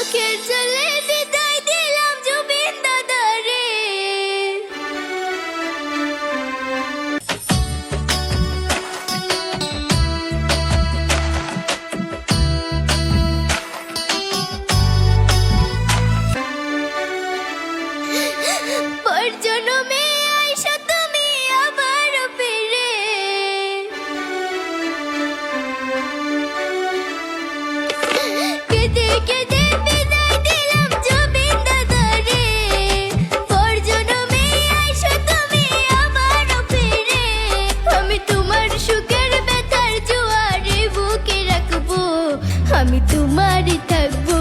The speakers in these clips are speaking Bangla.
চোখের জলে বিদায় দিলাম জুবিন দাদারে। পর জন্মে আইসা তুমি আবার ফিরে, কেঁদে কেঁদে বিদায় দিলাম জুবিন দাদারে। পর জন্মে আইসা তুমি আবার ফিরে, আমি তোমার সুখের ব্যথার জোয়ারে বুকে রাখবো, আমি তোমারই থাকবো,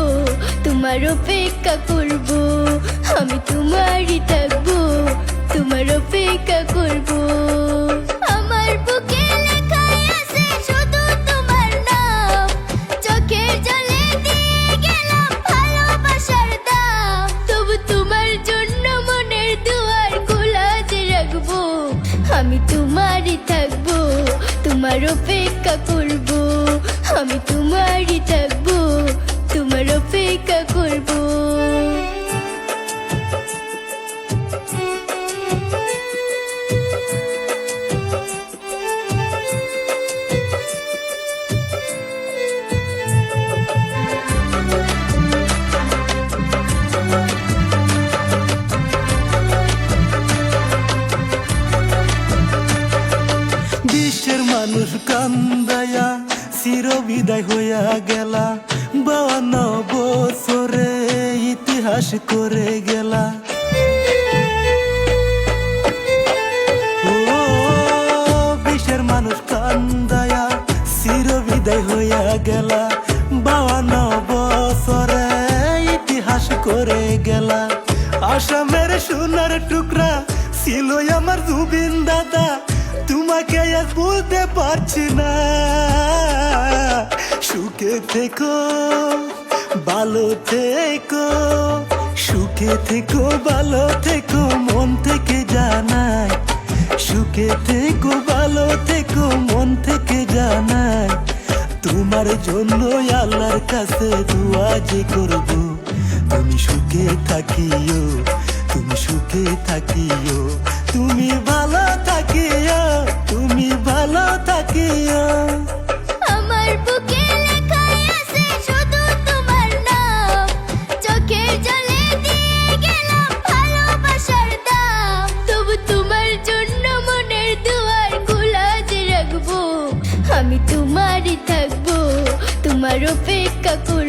তোমার অপেক্ষা করবো, আমি তোমারই থাকবো, তোমার অপেক্ষা করবো। আমার বুকে লেখাই আছে শুধু তোমার নাম, চোখের জলে দিয়ে গেলাম ভালোবাসার দাম। তবু তোমার জন্য মনের দুয়ার খোলা যে রাখবো, আমি তোমারই থাকবো, তোমার অপেক্ষা করবো, আমি তোমারই থাকবো, তোমার অপেক্ষা করবো। বিশ্বের মানুষ কান্দায়া চির বিদায় হইয়া গেলা, 52 বছরে ইতিহাস করে গেলা। ও বিশ্বের মানুষ কান্দায়া চির বিদায় হইয়া গেলা, 52 বছরে ইতিহাস করে গেলা। আসামের সোনার টুকরা ছিল আমার জুবিন দাদা, তোমাকে আজ বলতে পারছি না। সুখে থেকো ভালো থেকো, সুখে থেকো ভালো থেকো, মন থেকে জানাই। সুখে থেকো ভালো থেকো, মন থেকে জানাই। তোমার জন্য আল্লাহর কাছে দোয়া যে করব, তুমি সুখে থাকিও, তুমি সুখে থাকিও, তুমি ভালো থাকিও, তুমি ভালো থাকিও। আমার বুকে লেখাই আছে শুধু তোমার নাম, চোখের জলে দিয়ে গেলাম ভালোবাসার দাম। তবু তোমার জন্য মনের দুয়ার খোলা যে রাখবো, আমি তোমারই থাকবো, তোমার অপেক্ষা করবো।